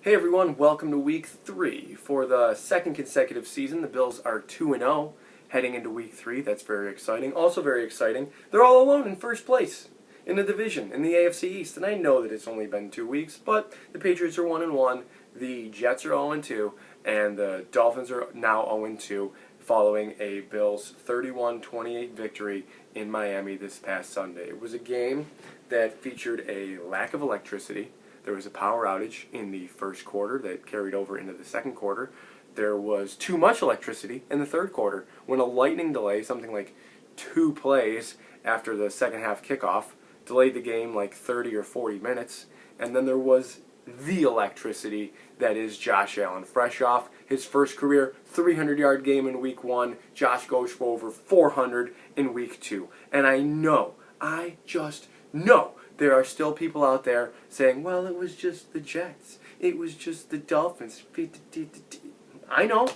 Hey everyone, welcome to Week 3. For the second consecutive season, the Bills are 2-0 heading into Week 3. That's very exciting. Also very exciting, they're all alone in first place in the division, in the AFC East. And I know that it's only been 2 weeks, but the Patriots are 1-1, the Jets are 0-2, and the Dolphins are now 0-2 following a Bills 31-28 victory in Miami this past Sunday. It was a game that featured a lack of electricity. There was a power outage in the first quarter that carried over into the second quarter. There was too much electricity in the third quarter when a lightning delay, something like 2 plays after the second half kickoff, delayed the game like 30 or 40 minutes. And then there was the electricity that is Josh Allen. Fresh off his first career 300-yard game in Week 1, Josh goes for over 400 in Week 2. And I just know there are still people out there saying, well, it was just the Jets. It was just the Dolphins. I know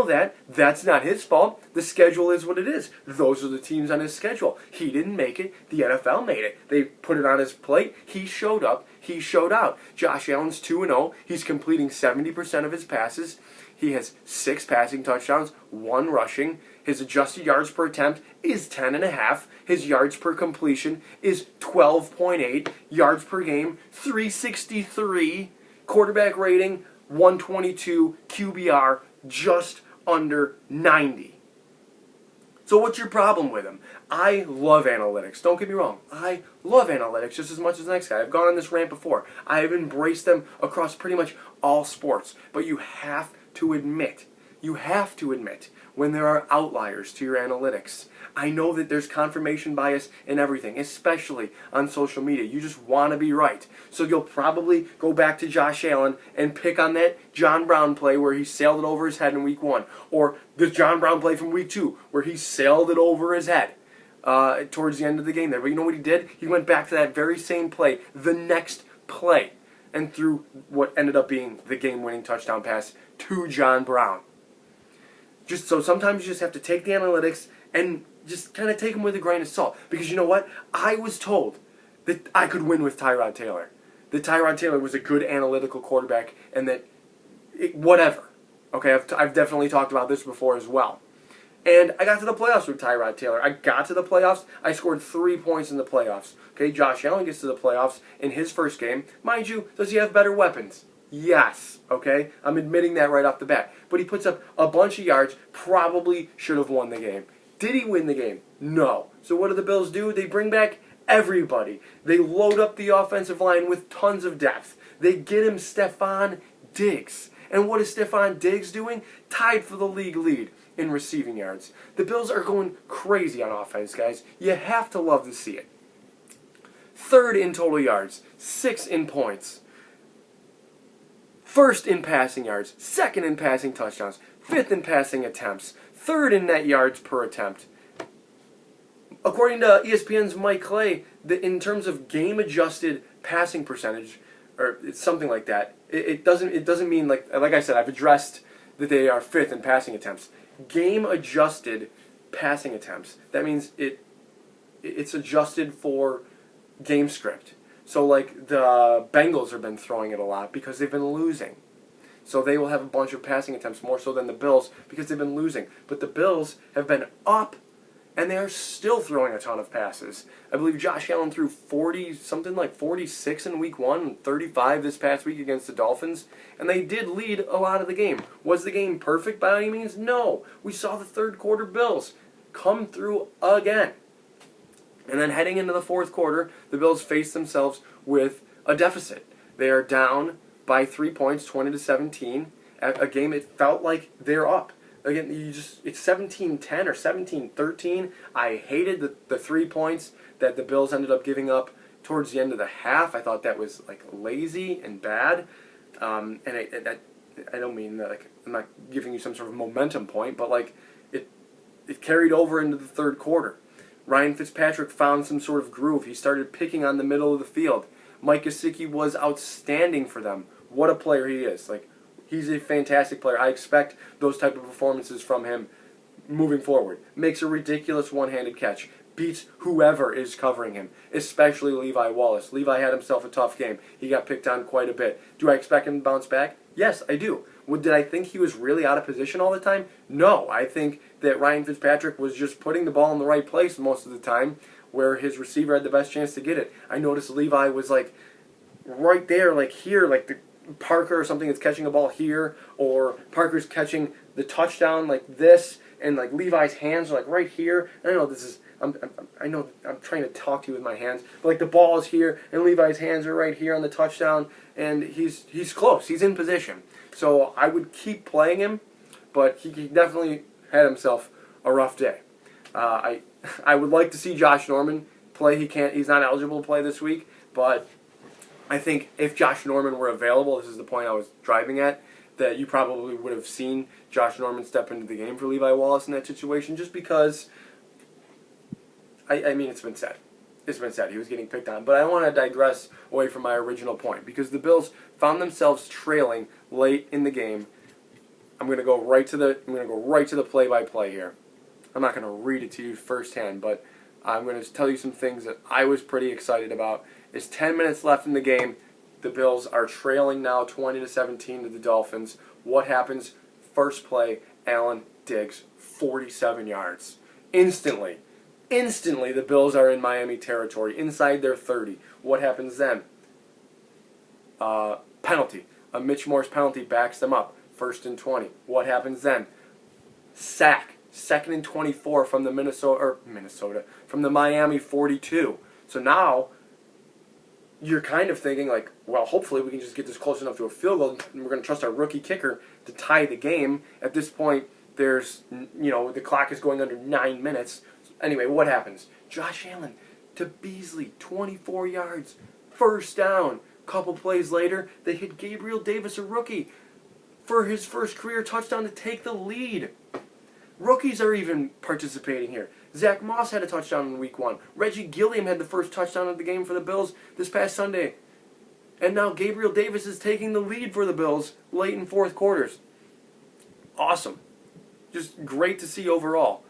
that. That's not his fault. The schedule is what it is. Those are the teams on his schedule. He didn't make it. The NFL made it. They put it on his plate. He showed up. He showed out. Josh Allen's 2-0. He's completing 70% of his passes. He has 6 passing touchdowns, 1 rushing. His adjusted yards per attempt is 10.5. His yards per completion is 12.8. Yards per game, 363. Quarterback rating, 122. QBR, just under 90. So what's your problem with him? I love analytics. Don't get me wrong. I love analytics just as much as the next guy. I've gone on this rant before. I have embraced them across pretty much all sports. But you have to admit, when there are outliers to your analytics. I know that there's confirmation bias in everything, especially on social media. You just want to be right. So you'll probably go back to Josh Allen and pick on that John Brown play where he sailed it over his head in Week 1. Or the John Brown play from Week 2 where he sailed it over his head towards the end of the game there. But you know what he did? He went back to that very same play, the next play, and threw what ended up being the game-winning touchdown pass to John Brown. So sometimes you just have to take the analytics and just kind of take them with a grain of salt. Because you know what? I was told that I could win with Tyrod Taylor. That Tyrod Taylor was a good analytical quarterback and that whatever. Okay, I've definitely talked about this before as well. And I got to the playoffs with Tyrod Taylor. I got to the playoffs. I scored 3 points in the playoffs. Okay, Josh Allen gets to the playoffs in his first game. Mind you, does he have better weapons? Yes, okay? I'm admitting that right off the bat. But he puts up a bunch of yards, probably should have won the game. Did he win the game? No. So what do the Bills do? They bring back everybody. They load up the offensive line with tons of depth. They get him Stephon Diggs. And what is Stephon Diggs doing? Tied for the league lead in receiving yards. The Bills are going crazy on offense, guys. You have to love to see it. 3rd in total yards, 6th in points. 1st in passing yards, 2nd in passing touchdowns, 5th in passing attempts, 3rd in net yards per attempt. According to ESPN's Mike Clay, in terms of game-adjusted passing percentage, or it's something like that, it doesn't mean like I said, I've addressed that they are 5th in passing attempts. Game-adjusted passing attempts. That means it's adjusted for game script. So, like, the Bengals have been throwing it a lot because they've been losing. So they will have a bunch of passing attempts, more so than the Bills, because they've been losing. But the Bills have been up, and they are still throwing a ton of passes. I believe Josh Allen threw 46 in Week 1, and 35 this past week against the Dolphins. And they did lead a lot of the game. Was the game perfect by any means? No. We saw the third quarter Bills come through again. And then heading into the fourth quarter, the Bills face themselves with a deficit. They are down by 3 points, 20-17. At a game it felt like they're up. Again, it's 17-10 or 17-13. I hated the 3 points that the Bills ended up giving up towards the end of the half. I thought that was like lazy and bad. And I don't mean that, like, I'm not giving you some sort of momentum point, but like it carried over into the third quarter. Ryan Fitzpatrick found some sort of groove. He started picking on the middle of the field. Micah Kaiser was outstanding for them. What a player he is. Like, he's a fantastic player. I expect those type of performances from him moving forward. Makes a ridiculous one-handed catch. beats whoever is covering him, especially Levi Wallace. Levi had himself a tough game. He got picked on quite a bit. Do I expect him to bounce back? Yes, I do. Did I think he was really out of position all the time? No. I think that Ryan Fitzpatrick was just putting the ball in the right place most of the time where his receiver had the best chance to get it. I noticed Levi was like right there, like here, like the Parker or something that's catching a ball here, or Parker's catching the touchdown like this, and like Levi's hands are like right here. And I know this is, I know I'm trying to talk to you with my hands, but like the ball is here, and Levi's hands are right here on the touchdown, and he's close. He's in position. So I would keep playing him, but he definitely had himself a rough day. I would like to see Josh Norman play. He's not eligible to play this week, but I think if Josh Norman were available, this is the point I was driving at, that you probably would have seen Josh Norman step into the game for Levi Wallace in that situation, just because, I mean, it's been said. It's been said. He was getting picked on. But I want to digress away from my original point, because the Bills found themselves trailing late in the game. I'm going to go right to the play-by-play here. I'm not going to read it to you firsthand, but I'm going to tell you some things that I was pretty excited about. There's 10 minutes left in the game. The Bills are trailing now 20-17 to the Dolphins. What happens? First play, Allen digs 47 yards. Instantly, the Bills are in Miami territory, inside their 30. What happens then? Penalty. A Mitch Morse penalty backs them up. 1st and 20. What happens then? Sack. 2nd and 24 from the from the Miami 42. So now you're kind of thinking like, well, hopefully we can just get this close enough to a field goal, and we're going to trust our rookie kicker to tie the game. At this point, there's, the clock is going under 9 minutes. Anyway, what happens? Josh Allen to Beasley, 24 yards, first down. Couple plays later, they hit Gabriel Davis, a rookie, for his first career touchdown to take the lead. Rookies are even participating here. Zach Moss had a touchdown in week 1. Reggie Gilliam had the first touchdown of the game for the Bills this past Sunday. And now Gabriel Davis is taking the lead for the Bills late in fourth quarters. Awesome. Just great to see overall.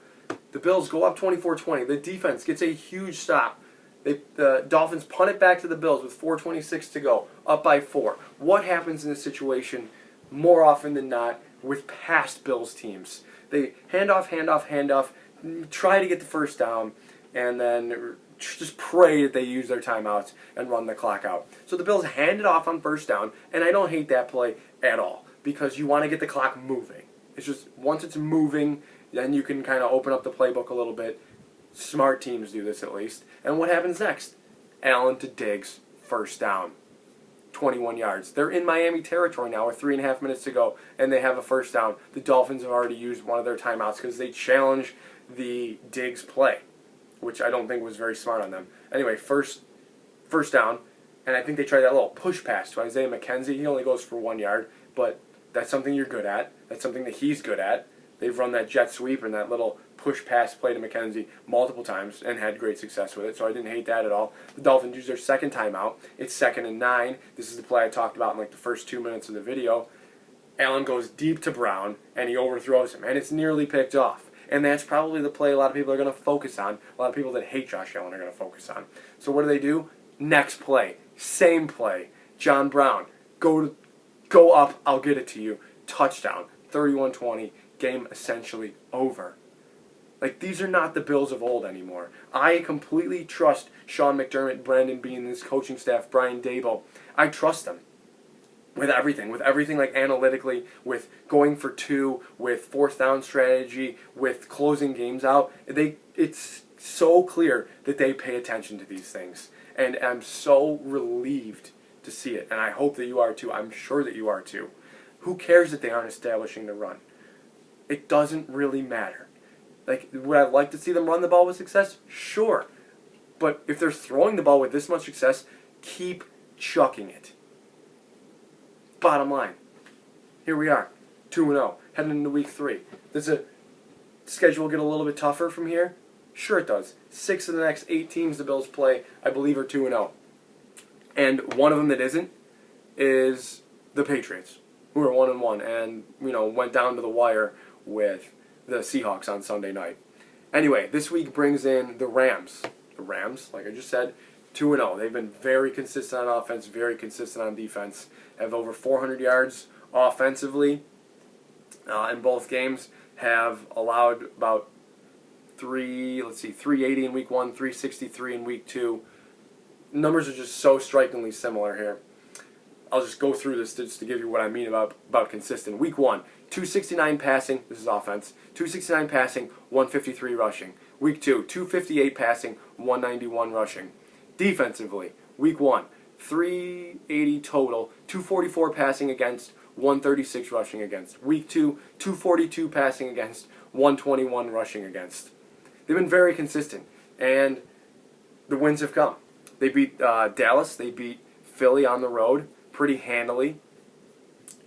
The Bills go up 24-20. The defense gets a huge stop. The Dolphins punt it back to the Bills with 4:26 to go, up by 4. What happens in this situation more often than not with past Bills teams? They hand off, try to get the first down, and then just pray that they use their timeouts and run the clock out. So the Bills hand it off on first down, and I don't hate that play at all, because you want to get the clock moving. It's just, once it's moving, then you can kind of open up the playbook a little bit. Smart teams do this at least. And what happens next? Allen to Diggs, first down. 21 yards. They're in Miami territory now with 3.5 minutes to go, and they have a first down. The Dolphins have already used one of their timeouts because they challenged the Diggs play, which I don't think was very smart on them. Anyway, first down, and I think they tried that little push pass to Isaiah McKenzie. He only goes for 1 yard, but that's something you're good at. That's something that he's good at. They've run that jet sweep and that little push pass play to McKenzie multiple times and had great success with it, so I didn't hate that at all. The Dolphins use their second timeout. It's 2nd and 9. This is the play I talked about in like the first 2 minutes of the video. Allen goes deep to Brown, and he overthrows him, and it's nearly picked off. And that's probably the play a lot of people are going to focus on. A lot of people that hate Josh Allen are going to focus on. So what do? Next play. Same play. John Brown. Go up, I'll get it to you. Touchdown. 31-20. Game essentially over. Like, these are not the Bills of old anymore. I completely trust Sean McDermott, Brandon Beane, this coaching staff, Brian Daboll. I trust them with everything like analytically, with going for 2, with 4th down strategy, with closing games out. It's so clear that they pay attention to these things. And I'm so relieved to see it. And I hope that you are too. I'm sure that you are too. Who cares that they aren't establishing the run? It doesn't really matter. Like, would I like to see them run the ball with success? Sure. But if they're throwing the ball with this much success, keep chucking it. Bottom line. Here we are. 2-0. Heading into week 3. Does the schedule get a little bit tougher from here? Sure it does. 6 of the next 8 teams the Bills play, I believe, are 2-0. And one of them that isn't is the Patriots, who are 1-1 and, went down to the wire with the Seahawks on Sunday night. Anyway, this week brings in the Rams. The Rams, like I just said, 2-0. They've been very consistent on offense, very consistent on defense. Have over 400 yards offensively in both games. Have allowed about 380 in week 1, 363 in week 2. Numbers are just so strikingly similar here. I'll just go through this just to give you what I mean about consistent. Week 1, 269 passing, this is offense, 269 passing, 153 rushing. Week 2, 258 passing, 191 rushing. Defensively, week 1, 380 total, 244 passing against, 136 rushing against. Week 2, 242 passing against, 121 rushing against. They've been very consistent, and the wins have come. They beat Dallas, they beat Philly on the road pretty handily.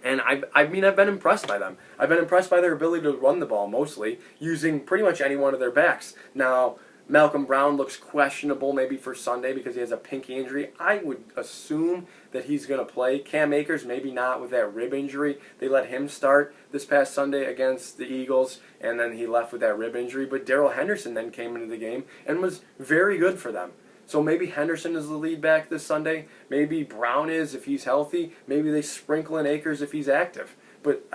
And I've been impressed by them. I've been impressed by their ability to run the ball mostly, using pretty much any one of their backs. Now, Malcolm Brown looks questionable maybe for Sunday because he has a pinky injury. I would assume that he's going to play. Cam Akers, maybe not with that rib injury. They let him start this past Sunday against the Eagles, and then he left with that rib injury. But Darrell Henderson then came into the game and was very good for them. So maybe Henderson is the lead back this Sunday. Maybe Brown is if he's healthy. Maybe they sprinkle in Akers if he's active. But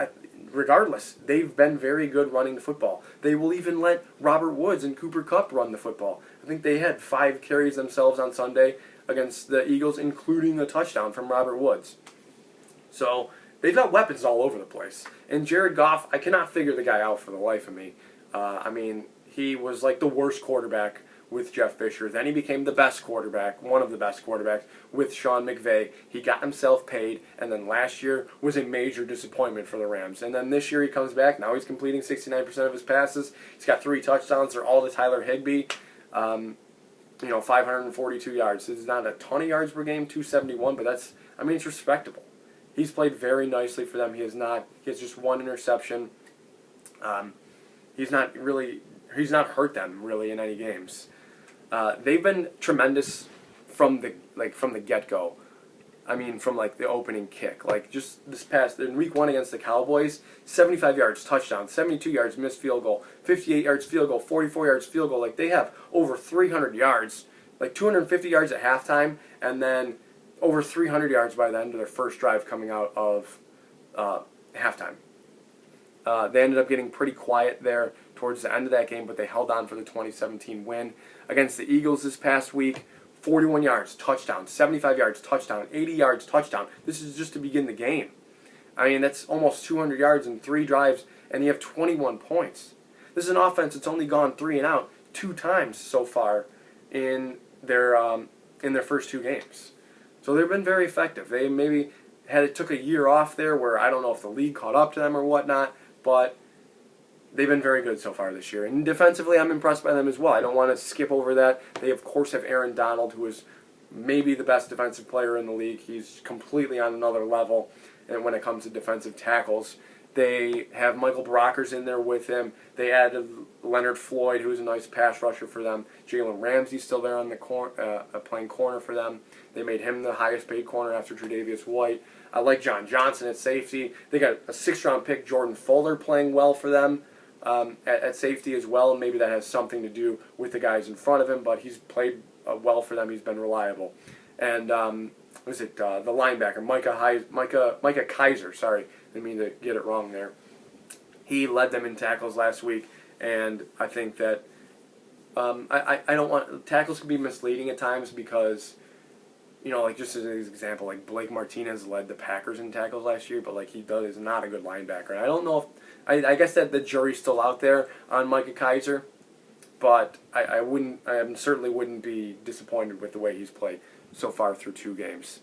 regardless, they've been very good running the football. They will even let Robert Woods and Cooper Kupp run the football. I think they had 5 carries themselves on Sunday against the Eagles, including a touchdown from Robert Woods. So they've got weapons all over the place. And Jared Goff, I cannot figure the guy out for the life of me. He was like the worst quarterback with Jeff Fisher. Then he became the best quarterback, one of the best quarterbacks, with Sean McVay. He got himself paid, and then last year was a major disappointment for the Rams. And then this year he comes back. Now he's completing 69% of his passes. He's got 3 touchdowns. They're all to Tyler Higbee. 542 yards. This is not a ton of yards per game, 271, but it's respectable. He's played very nicely for them. He has just 1 interception. He's not hurt them really in any games. They've been tremendous from the get-go. From the opening kick. Just this past, in week 1 against the Cowboys, 75 yards, touchdown, 72 yards, missed field goal, 58 yards, field goal, 44 yards, field goal. They have over 300 yards, 250 yards at halftime, and then over 300 yards by the end of their first drive coming out of halftime. They ended up getting pretty quiet there towards the end of that game, but they held on for the 2017 win. Against the Eagles this past week, 41 yards, touchdown, 75 yards, touchdown, 80 yards, touchdown. This is just to begin the game. That's almost 200 yards in 3 drives, and you have 21 points. This is an offense that's only gone 3 and out 2 times so far in their first 2 games. So they've been very effective. They maybe took a year off there where I don't know if the league caught up to them or whatnot, but they've been very good so far this year. And defensively, I'm impressed by them as well. I don't want to skip over that. They, of course, have Aaron Donald, who is maybe the best defensive player in the league. He's completely on another level and when it comes to defensive tackles. They have Michael Brockers in there with him. They added Leonard Floyd, who's a nice pass rusher for them. Jalen Ramsey's still there on the playing corner for them. They made him the highest paid corner after Tre'Davious White. I like John Johnson at safety. They got a 6th-round pick, Jordan Fuller, playing well for them at safety as well, and maybe that has something to do with the guys in front of him, but he's played well for them. He's been reliable. And the linebacker, Micah Kaiser, sorry, didn't mean to get it wrong there. He led them in tackles last week, and I think that I don't want, tackles can be misleading at times because, just as an example, Blake Martinez led the Packers in tackles last year, but he is not a good linebacker. And I don't know if, I guess that the jury's still out there on Micah Kaiser, but I certainly wouldn't be disappointed with the way he's played so far through 2 games.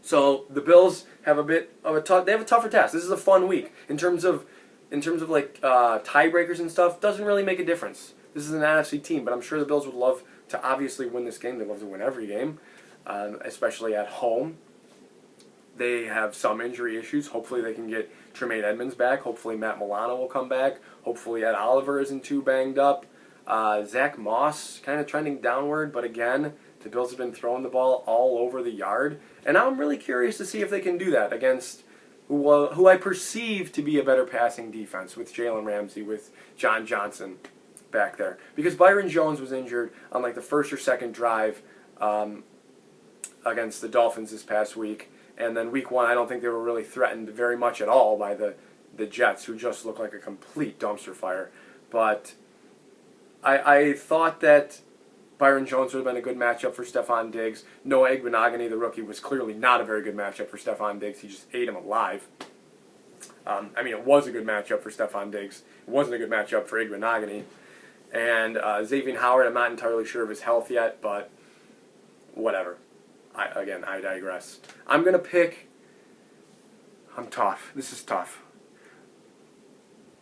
So the Bills have a bit of they have a tougher task. This is a fun week in terms of tiebreakers and stuff. Doesn't really make a difference. This is an NFC team, but I'm sure the Bills would love to obviously win this game. They love to win every game, especially at home. They have some injury issues. Hopefully they can get Tremaine Edmonds back. Hopefully Matt Milano will come back. Hopefully Ed Oliver isn't too banged up. Zach Moss kind of trending downward, but again, the Bills have been throwing the ball all over the yard. And I'm really curious to see if they can do that against who I perceive to be a better passing defense with Jalen Ramsey, with John Johnson back there. Because Byron Jones was injured on like the first or second drive against the Dolphins this past week. And then week 1, I don't think they were really threatened very much at all by the Jets, who just looked like a complete dumpster fire. But I thought that Byron Jones would have been a good matchup for Stephon Diggs. Noah Igbenogany, the rookie, was clearly not a very good matchup for Stephon Diggs. He just ate him alive. It was a good matchup for Stephon Diggs. It wasn't a good matchup for Igbenogany. And Xavier Howard, I'm not entirely sure of his health yet, but whatever. I digress. I'm going to pick... I'm tough. This is tough.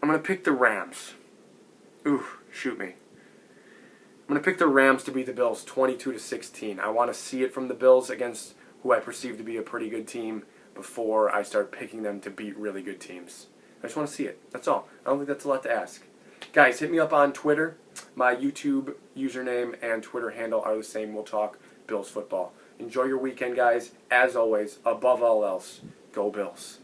I'm going to pick the Rams. Ooh, shoot me. I'm going to pick the Rams to beat the Bills 22-16. I want to see it from the Bills against who I perceive to be a pretty good team before I start picking them to beat really good teams. I just want to see it. That's all. I don't think that's a lot to ask. Guys, hit me up on Twitter. My YouTube username and Twitter handle are the same. We'll talk Bills football. Enjoy your weekend, guys. As always, above all else, go Bills.